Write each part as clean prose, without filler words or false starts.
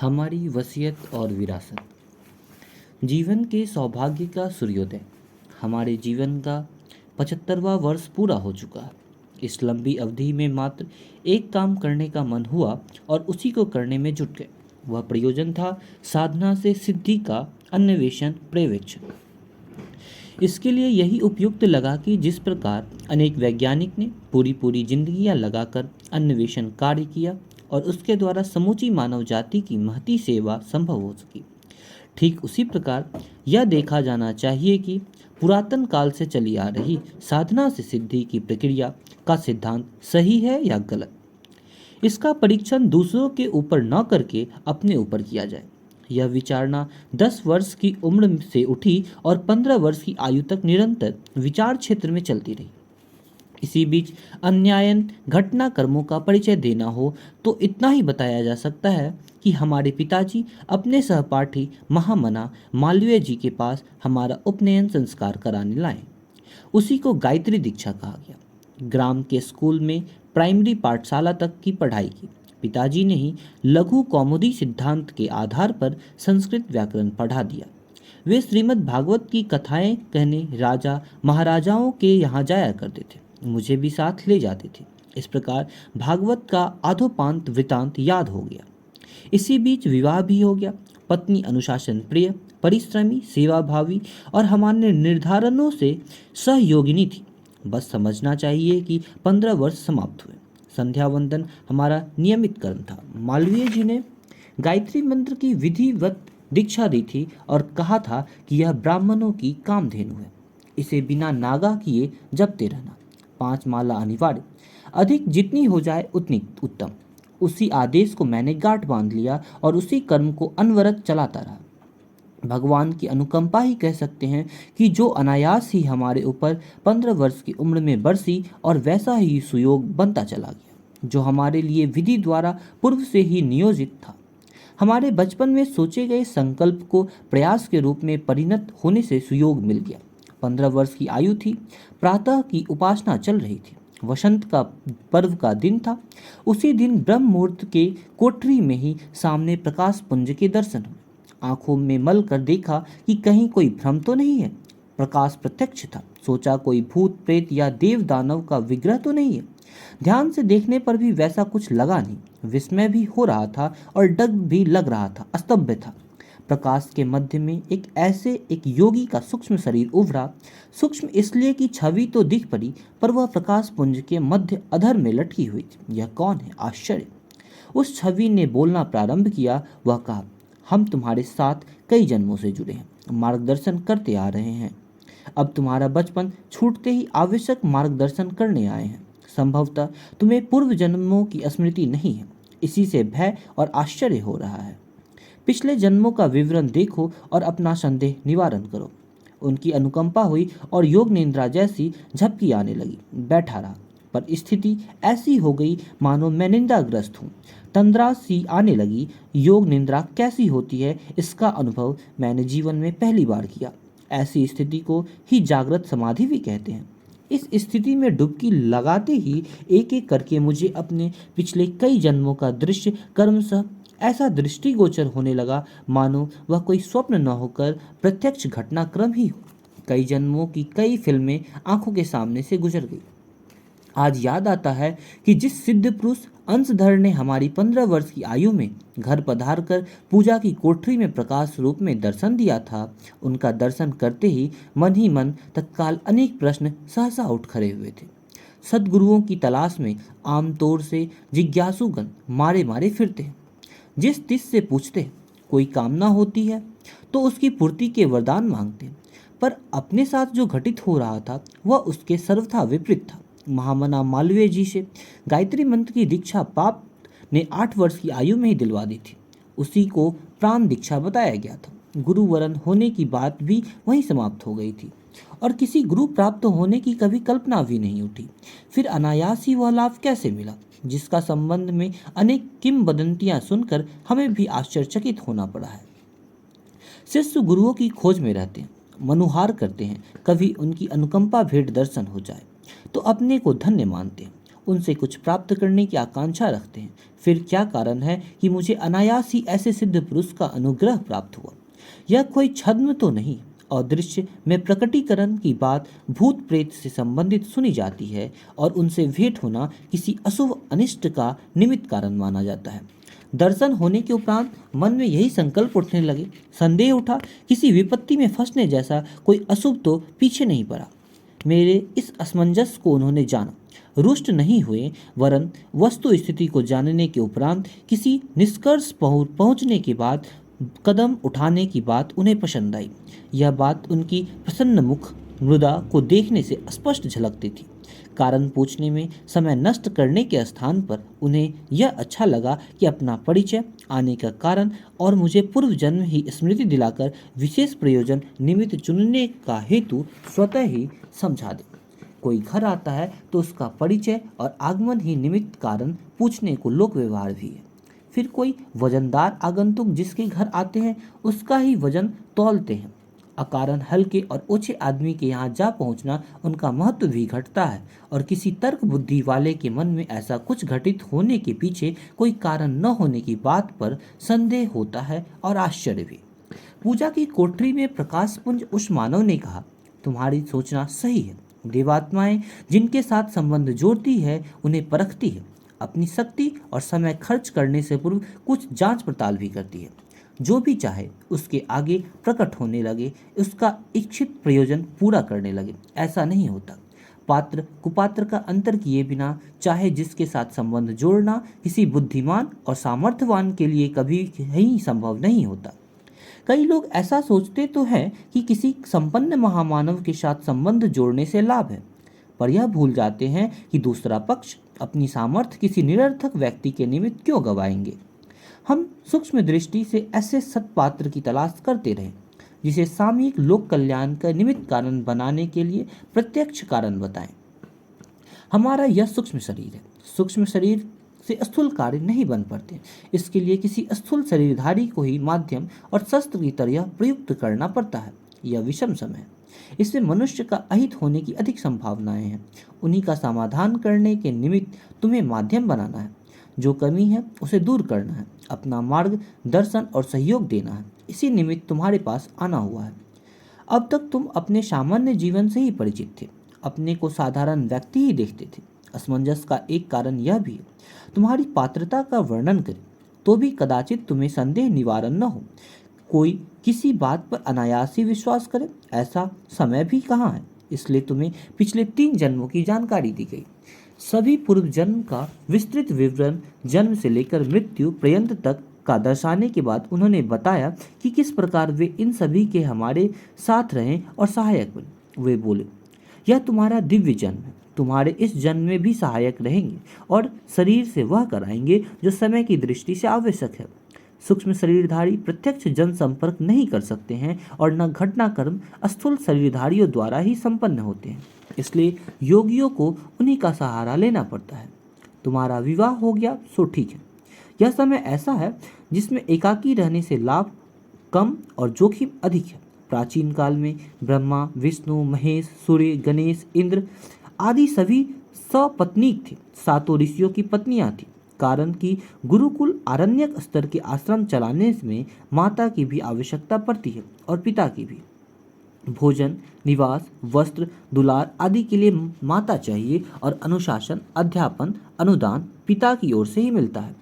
हमारी वसीयत और विरासत। जीवन के सौभाग्य का सूर्योदय। हमारे जीवन का 75वां वर्ष पूरा हो चुका है। इस लंबी अवधि में मात्र एक काम करने का मन हुआ और उसी को करने में जुट गए। वह प्रयोजन था साधना से सिद्धि का अन्वेषण पर्यवेक्षण। इसके लिए यही उपयुक्त लगा कि जिस प्रकार अनेक वैज्ञानिक ने पूरी पूरी जिंदगियां लगाकर अन्वेषण कार्य किया और उसके द्वारा समूची मानव जाति की महती सेवा संभव हो सकी, ठीक उसी प्रकार यह देखा जाना चाहिए कि पुरातन काल से चली आ रही साधना से सिद्धि की प्रक्रिया का सिद्धांत सही है या गलत। इसका परीक्षण दूसरों के ऊपर न करके अपने ऊपर किया जाए। यह विचारणा 10 वर्ष की उम्र से उठी और 15 वर्ष की आयु तक निरंतर विचार क्षेत्र में चलती रही। इसी बीच अन्यायन घटना कर्मों का परिचय देना हो तो इतना ही बताया जा सकता है कि हमारे पिताजी अपने सहपाठी महामना मालवीय जी के पास हमारा उपनयन संस्कार कराने लाए। उसी को गायत्री दीक्षा कहा गया। ग्राम के स्कूल में प्राइमरी पाठशाला तक की पढ़ाई की। पिताजी ने ही लघु कौमुदी सिद्धांत के आधार पर संस्कृत व्याकरण पढ़ा दिया। वे श्रीमद् भागवत की कथाएं कहने राजा महाराजाओं के यहाँ जाया करते थे। मुझे भी साथ ले जाते थे। इस प्रकार भागवत का आधोपांत वृतांत याद हो गया। इसी बीच विवाह भी हो गया। पत्नी अनुशासन प्रिय, परिश्रमी, सेवाभावी और हमारे निर्धारणों से सहयोगिनी थी। बस समझना चाहिए कि 15 वर्ष समाप्त हुए। संध्या वंदन हमारा नियमित कर्म था। मालवीय जी ने गायत्री मंत्र की विधिवत दीक्षा दी थी और कहा था कि यह ब्राह्मणों की कामधेनु है। इसे बिना नागा किए जपते रहना। 5 माला अनिवार्य, अधिक जितनी हो जाए उतनी उत्तम। उसी आदेश को मैंने गांठ बांध लिया और उसी कर्म को अनवरत चलाता रहा। भगवान की अनुकंपा ही कह सकते हैं कि जो अनायास ही हमारे ऊपर 15 वर्ष की उम्र में बरसी और वैसा ही सुयोग बनता चला गया जो हमारे लिए विधि द्वारा पूर्व से ही नियोजित था। हमारे बचपन में सोचे गए संकल्प को प्रयास के रूप में परिणत होने से सुयोग मिल गया। 15 वर्ष की आयु थी। प्रातः की उपासना चल रही थी। वसंत का पर्व का दिन था। उसी दिन ब्रह्म मुहूर्त के कोठरी में ही सामने प्रकाश पुंज के दर्शन हुए। आंखों में मल कर देखा कि कहीं कोई भ्रम तो नहीं है। प्रकाश प्रत्यक्ष था। सोचा कोई भूत प्रेत या देव दानव का विग्रह तो नहीं है। ध्यान से देखने पर भी वैसा कुछ लगा नहीं। विस्मय भी हो रहा था और डर भी लग रहा था। स्तब्ध था। प्रकाश के मध्य में एक योगी का सूक्ष्म शरीर उभरा। सूक्ष्म इसलिए कि छवि तो दिख पड़ी, पर वह प्रकाश पुंज के मध्य अधर में लटकी हुई थी। यह कौन है? आश्चर्य। उस छवि ने बोलना प्रारंभ किया। वह कहा, हम तुम्हारे साथ कई जन्मों से जुड़े हैं, मार्गदर्शन करते आ रहे हैं। अब तुम्हारा बचपन छूटते ही आवश्यक मार्गदर्शन करने आए हैं। संभवतः तुम्हें पूर्व जन्मों की स्मृति नहीं है। इसी से भय और आश्चर्य हो रहा है। पिछले जन्मों का विवरण देखो और अपना संदेह निवारण करो। उनकी अनुकंपा हुई और योग निद्रा जैसी झपकी आने लगी। बैठा रहा, पर स्थिति ऐसी हो गई मानो मैं निंदाग्रस्त हूँ। तंद्रा सी आने लगी। योग निद्रा कैसी होती है इसका अनुभव मैंने जीवन में पहली बार किया। ऐसी स्थिति को ही जागृत समाधि भी कहते हैं। इस स्थिति में डुबकी लगाते ही एक एक करके मुझे अपने पिछले कई जन्मों का दृश्य क्रमशः ऐसा दृष्टिगोचर होने लगा मानो वह कोई स्वप्न न होकर प्रत्यक्ष घटनाक्रम ही हो। कई जन्मों की कई फिल्में आंखों के सामने से गुजर गई। आज याद आता है कि जिस सिद्ध पुरुष अंशधर ने हमारी 15 वर्ष की आयु में घर पधार कर पूजा की कोठरी में प्रकाश रूप में दर्शन दिया था, उनका दर्शन करते ही मन तत्काल अनेक प्रश्न सहसा उठ खड़े हुए थे। सद्गुरुओं की तलाश में आमतौर से जिज्ञासुगण मारे मारे फिरते हैं। जिस तिस से पूछते हैं, कोई कामना होती है तो उसकी पूर्ति के वरदान मांगते हैं, पर अपने साथ जो घटित हो रहा था वह उसके सर्वथा विपरीत था। महामना मालवीय जी से गायत्री मंत्र की दीक्षा पाप ने 8 वर्ष की आयु में ही दिलवा दी थी। उसी को प्राण दीक्षा बताया गया था। गुरु वरण होने की बात भी वहीं समाप्त हो गई थी और किसी गुरु प्राप्त होने की कभी कल्पना भी नहीं उठी। फिर अनायास ही वह लाभ कैसे मिला जिसका संबंध में अनेक किंवदंतियां सुनकर हमें भी आश्चर्यचकित होना पड़ा है। शिष्य गुरुओं की खोज में रहते हैं, मनुहार करते हैं। कभी उनकी अनुकंपा भेंट दर्शन हो जाए तो अपने को धन्य मानते हैं। उनसे कुछ प्राप्त करने की आकांक्षा रखते हैं। फिर क्या कारण है कि मुझे अनायास ही ऐसे सिद्ध पुरुष का अनुग्रह प्राप्त हुआ? यह कोई छद्म तो नहीं। अदृश्य में प्रकटीकरण की बात भूत प्रेत से संबंधित सुनी जाती है और उनसे भेंट होना किसी अशुभ अनिष्ट का निमित्त कारण माना जाता है। दर्शन होने के उपरांत मन में यही संकल्प उठने लगे, संदेह उठा, किसी विपत्ति में फंसने जैसा कोई अशुभ तो पीछे नहीं पड़ा। मेरे इस असमंजस को उन्होंने जाना, रुष्ट नहीं हुए, वरन वस्तु स्थिति को जानने के उपरांत किसी निष्कर्ष पहुंचने के बाद कदम उठाने की बात उन्हें पसंद आई। यह बात उनकी प्रसन्न मुख मृदा को देखने से स्पष्ट झलकती थी। कारण पूछने में समय नष्ट करने के स्थान पर उन्हें यह अच्छा लगा कि अपना परिचय, आने का कारण और मुझे पूर्व जन्म ही स्मृति दिलाकर विशेष प्रयोजन निमित्त चुनने का हेतु स्वतः ही समझा दे। कोई घर आता है तो उसका परिचय और आगमन ही निमित्त कारण पूछने को लोक व्यवहार भी है। फिर कोई वजनदार आगंतुक जिसके घर आते हैं उसका ही वजन तौलते हैं। अकारण हल्के और ऊंचे आदमी के यहाँ जा पहुँचना उनका महत्व भी घटता है और किसी तर्क बुद्धि वाले के मन में ऐसा कुछ घटित होने के पीछे कोई कारण न होने की बात पर संदेह होता है और आश्चर्य भी। पूजा की कोठरी में प्रकाशपुंज उस मानव ने कहा, तुम्हारी सोचना सही है। देवात्माएं जिनके साथ संबंध जोड़ती है उन्हें परखती है, अपनी शक्ति और समय खर्च करने से पूर्व कुछ जांच पड़ताल भी करती है। जो भी चाहे उसके आगे प्रकट होने लगे, उसका इच्छित प्रयोजन पूरा करने लगे। ऐसा नहीं होता। पात्र कुपात्र का अंतर किए बिना चाहे जिसके साथ संबंध जोड़ना किसी बुद्धिमान और सामर्थ्यवान के लिए कभी ही संभव नहीं होता। कई लोग ऐसा सोचते तो हैं कि किसी संपन्न महामानव के साथ संबंध जोड़ने से लाभ है, पर यह भूल जाते हैं कि दूसरा पक्ष अपनी सामर्थ्य किसी निरर्थक व्यक्ति के निमित्त क्यों गवाएंगे। हम सूक्ष्म दृष्टि से ऐसे सत्पात्र की तलाश करते रहें जिसे सामयिक लोक कल्याण का निमित्त कारण बनाने के लिए प्रत्यक्ष कारण बताएं। हमारा यह सूक्ष्म शरीर है। सूक्ष्म शरीर से स्थूल कार्य नहीं बन पड़ते। इसके लिए किसी स्थूल शरीरधारी को ही माध्यम और शस्त्र की तरह प्रयुक्त करना पड़ता है। यह विषम समय है। इसमें मनुष्य का अहित होने की अधिक संभावनाएं हैं। उन्हीं का समाधान करने के निमित्त तुम्हें माध्यम बनाना है। जो कमी है उसे दूर करना है, अपना मार्ग दर्शन और सहयोग देना है। इसी निमित्त तुम्हारे पास आना हुआ है। अब तक तुम अपने सामान्य जीवन से ही परिचित थे, अपने को साधारण व्यक्ति ही देखते थे। असमंजस का एक कारण यह भी है, तुम्हारी पात्रता का वर्णन करे तो भी कदाचित तुम्हें संदेह निवारण न हो। कोई किसी बात पर अनायास ही विश्वास करे, ऐसा समय भी कहाँ है। इसलिए तुम्हें पिछले 3 जन्मों की जानकारी दी गई। सभी पूर्व जन्म का विस्तृत विवरण जन्म से लेकर मृत्यु पर्यंत तक का दर्शाने के बाद उन्होंने बताया कि किस प्रकार वे इन सभी के हमारे साथ रहें और सहायक बने। वे बोले, यह तुम्हारा दिव्य जन्म है। तुम्हारे इस जन्म में भी सहायक रहेंगे और शरीर से वह कराएंगे जो समय की दृष्टि से आवश्यक है। सूक्ष्म शरीरधारी प्रत्यक्ष जन संपर्क नहीं कर सकते हैं और न घटनाक्रम स्थूल शरीरधारियों द्वारा ही संपन्न होते हैं। इसलिए योगियों को उन्हीं का सहारा लेना पड़ता है। तुम्हारा विवाह हो गया सो ठीक है। यह समय ऐसा है जिसमें एकाकी रहने से लाभ कम और जोखिम अधिक है। प्राचीन काल में ब्रह्मा, विष्णु, महेश, सूर्य, गणेश, इंद्र आदि सभी सपत्नीक थे। 7 ऋषियों की पत्नियां थीं। कारण कि गुरुकुल आरण्यक स्तर के आश्रम चलाने में माता की भी आवश्यकता पड़ती है और पिता की भी। भोजन, निवास, वस्त्र, दुलार आदि के लिए माता चाहिए और अनुशासन, अध्यापन, अनुदान पिता की ओर से ही मिलता है।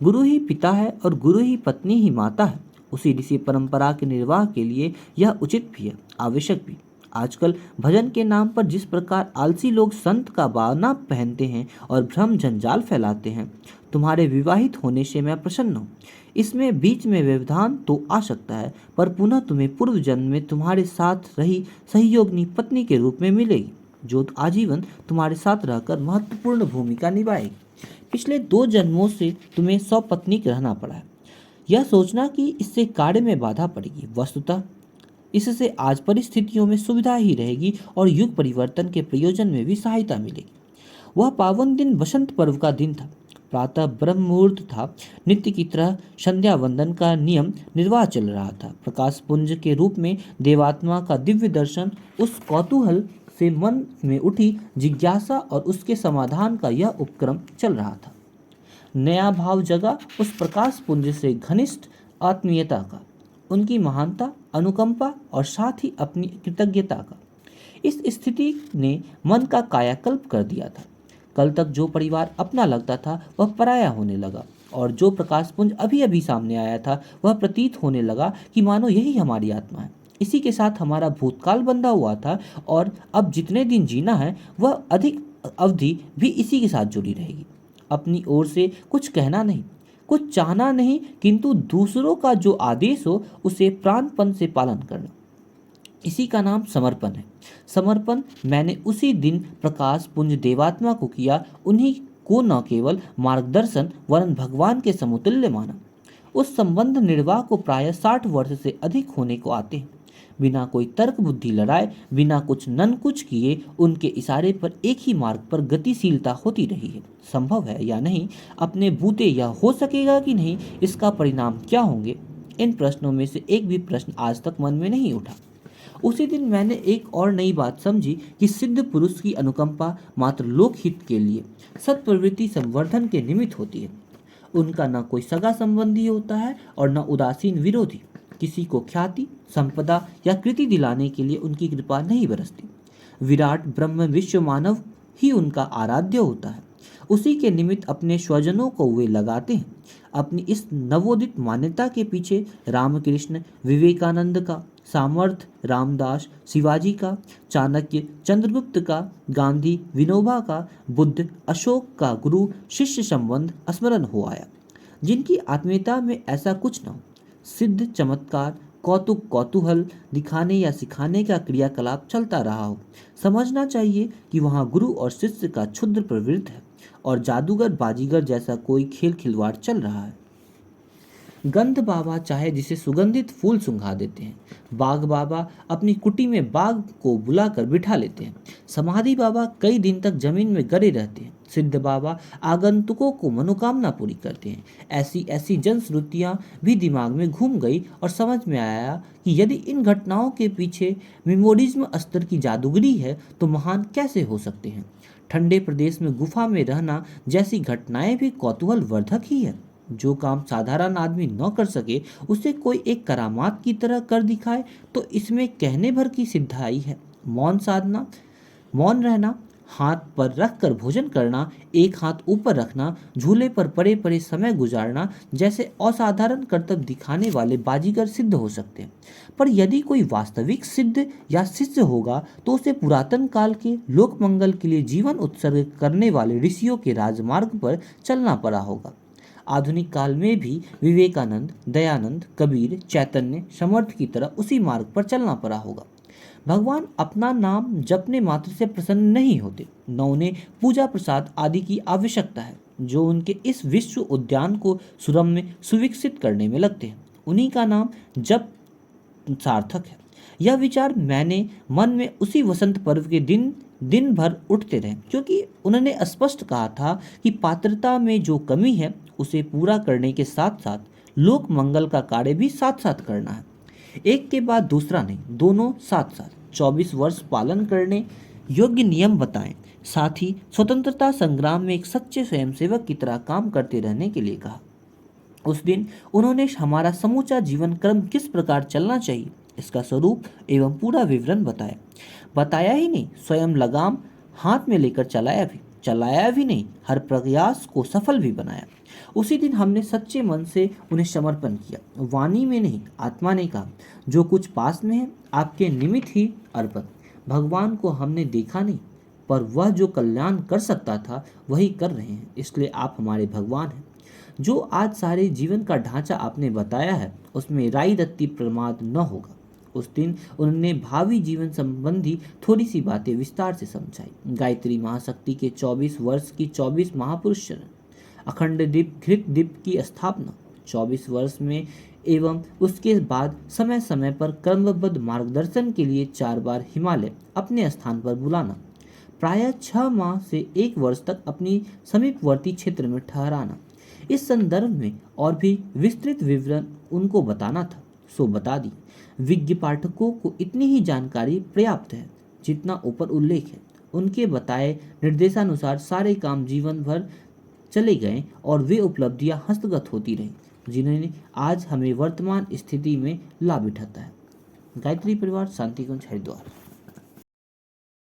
गुरु ही पिता है और गुरु ही पत्नी ही माता है। उसी ऋषि परंपरा के निर्वाह के लिए यह उचित भी है, आवश्यक भी। आजकल भजन के नाम पर जिस प्रकार आलसी लोग संत का बाना पहनते हैं और भ्रम जंजाल फैलाते हैं, तुम्हारे विवाहित होने से मैं प्रसन्न हूँ। इसमें बीच में व्यवधान तो आ सकता है, पर पुनः तुम्हें पूर्व जन्म में तुम्हारे साथ रही सहयोगिनी पत्नी के रूप में मिलेगी, जो आजीवन तुम्हारे साथ रहकर महत्वपूर्ण भूमिका निभाएगी। पिछले 2 जन्मों से तुम्हें सपत्नीक रहना पड़ा है। यह सोचना कि इससे कार्य में बाधा पड़ेगी, वस्तुतः इससे आज परिस्थितियों में सुविधा ही रहेगी और युग परिवर्तन के प्रयोजन में भी सहायता मिलेगी। वह पावन दिन वसंत पर्व का दिन था। प्रातः ब्रह्म मुहूर्त था। नित्य की तरह संध्या वंदन का नियम निर्वाह चल रहा था। प्रकाश पुंज के रूप में देवात्मा का दिव्य दर्शन उस कौतूहल से मन में उठी जिज्ञासा और उसके समाधान का यह उपक्रम चल रहा था। नया भाव जगा उस प्रकाश पुंज से घनिष्ठ आत्मीयता का, उनकी महानता, अनुकंपा और साथ ही अपनी कृतज्ञता का। इस स्थिति ने मन का कायाकल्प कर दिया था। कल तक जो परिवार अपना लगता था वह पराया होने लगा, और जो प्रकाशपुंज अभी अभी सामने आया था वह प्रतीत होने लगा कि मानो यही हमारी आत्मा है। इसी के साथ हमारा भूतकाल बंधा हुआ था, और अब जितने दिन जीना है वह अधिक अवधि भी इसी के साथ जुड़ी रहेगी। अपनी ओर से कुछ कहना नहीं, कुछ चाहना नहीं, किंतु दूसरों का जो आदेश हो उसे प्राणपण से पालन करना, इसी का नाम समर्पण है। समर्पण मैंने उसी दिन प्रकाश पुंज देवात्मा को किया, उन्हीं को न केवल मार्गदर्शन वरन भगवान के समतुल्य माना। उस संबंध निर्वाह को प्राय 60 वर्ष से अधिक होने को आते हैं। बिना कोई तर्क बुद्धि लड़ाए, बिना कुछ नन कुछ किए, उनके इशारे पर एक ही मार्ग पर गतिशीलता होती रही है। संभव है या नहीं, अपने बूते यह हो सकेगा कि नहीं, इसका परिणाम क्या होंगे, इन प्रश्नों में से एक भी प्रश्न आज तक मन में नहीं उठा। उसी दिन मैंने एक और नई बात समझी कि सिद्ध पुरुष की अनुकंपा मात्र लोकहित के लिए, सत्प्रवृत्ति संवर्धन के निमित्त होती है। उनका न कोई सगा संबंधी होता है और न उदासीन विरोधी। किसी को ख्याति, संपदा या कृति दिलाने के लिए उनकी कृपा नहीं बरसती। विराट ब्रह्म विश्व मानव ही उनका आराध्य होता है। उसी के निमित्त अपने स्वजनों को वे लगाते हैं। अपनी इस नवोदित मान्यता के पीछे रामकृष्ण, विवेकानंद का सामर्थ्य, रामदास, शिवाजी का, चाणक्य, चंद्रगुप्त का, गांधी, विनोबा का, बुद्ध, अशोक का गुरु शिष्य संबंध स्मरण हो आया, जिनकी आत्मीयता में ऐसा कुछ न हो। सिद्ध चमत्कार, कौतुक, कौतूहल दिखाने या सिखाने का क्रियाकलाप चलता रहा हो। समझना चाहिए कि वहाँ गुरु और शिष्य का क्षुद्र प्रवृत्ति है और जादूगर बाजीगर जैसा कोई खेल खिलवाड़ चल रहा है। गंध बाबा चाहे जिसे सुगंधित फूल सुंघा देते हैं। बाग बाबा अपनी कुटी में बाघ को बुलाकर बिठा लेते हैं। समाधि बाबा कई दिन तक जमीन में गड़े रहते हैं। सिद्ध बाबा आगंतुकों को मनोकामना पूरी करते हैं। ऐसी ऐसी जनश्रुतियाँ भी दिमाग में घूम गई और समझ में आया कि यदि इन घटनाओं के पीछे मेमोरिज्म स्तर की जादूगरी है तो महान कैसे हो सकते हैं। ठंडे प्रदेश में गुफा में रहना जैसी घटनाएं भी कौतूहल वर्धक ही है। जो काम साधारण आदमी न कर सके उसे कोई एक करामात की तरह कर दिखाए तो इसमें कहने भर की सिद्धाई है। मौन साधना, मौन रहना, हाथ पर रख कर भोजन करना, एक हाथ ऊपर रखना, झूले पर पड़े पड़े समय गुजारना जैसे असाधारण कर्तव्य दिखाने वाले बाजीगर सिद्ध हो सकते हैं। पर यदि कोई वास्तविक सिद्ध या शिष्य होगा तो उसे पुरातन काल के लोक मंगल के लिए जीवन उत्सर्ग करने वाले ऋषियों के राजमार्ग पर चलना पड़ा होगा। आधुनिक काल में भी विवेकानंद, दयानंद, कबीर, चैतन्य, समर्थ की तरह उसी मार्ग पर चलना पड़ा होगा। भगवान अपना नाम जपने मात्र से प्रसन्न नहीं होते, न उन्हें पूजा प्रसाद आदि की आवश्यकता है जो उनके इस विश्व उद्यान को सुरम्य सुविकसित करने में लगते हैं। उन्हीं का नाम जप सार्थक है। यह विचार मैंने मन में उसी वसंत पर्व के दिन दिन भर उठते रहे, क्योंकि उन्होंने स्पष्ट कहा था कि पात्रता में जो कमी है उसे पूरा करने के साथ साथ लोक मंगल का कार्य भी साथ साथ करना है। एक के बाद दूसरा नहीं, दोनों साथ साथ 24 वर्ष पालन करने योग्य नियम बताएं। साथ ही स्वतंत्रता संग्राम में एक सच्चे स्वयंसेवक की तरह काम करते रहने के लिए कहा। उस दिन उन्होंने हमारा समूचा जीवन क्रम किस प्रकार चलना चाहिए इसका स्वरूप एवं पूरा विवरण बताया ही नहीं, स्वयं लगाम हाथ में लेकर चलाया भी नहीं, हर प्रयास को सफल भी बनाया। उसी दिन हमने सच्चे मन से उन्हें समर्पण किया। वाणी में नहीं, आत्मा ने कहा, जो कुछ पास में है आपके निमित्त ही अर्पण। भगवान को हमने देखा नहीं, पर वह जो कल्याण कर सकता था वही कर रहे हैं, इसलिए आप हमारे भगवान हैं। जो आज सारे जीवन का ढांचा आपने बताया है उसमें राई रत्ती प्रमाद न होगा। उस दिन उन्होंने भावी जीवन संबंधी थोड़ी सी बातें विस्तार से समझाई। गायत्री महाशक्ति के 24 वर्ष की 24 महापुरुष चरण, अखंड दीप घृत दीप की स्थापना 24 वर्ष में, एवं उसके बाद समय समय पर क्रमबद्ध मार्गदर्शन के लिए 4 बार हिमालय अपने स्थान पर बुलाना, प्रायः 6 माह से 1 वर्ष तक अपनी समीपवर्ती क्षेत्र में ठहराना। इस संदर्भ में और भी विस्तृत विवरण उनको बताना था, सो बता दी। विज्ञ पाठकों को इतनी ही जानकारी पर्याप्त है। जितना ऊपर उल्लेख है। उनके बताए निर्देशानुसार सारे काम जीवन भर चले गए और वे उपलब्धियां हस्तगत होती रहीं, जिन्होंने आज हमें वर्तमान स्थिति में ला बिठाता है। गायत्री परिवार, शांतिकुंज, हरिद्वार।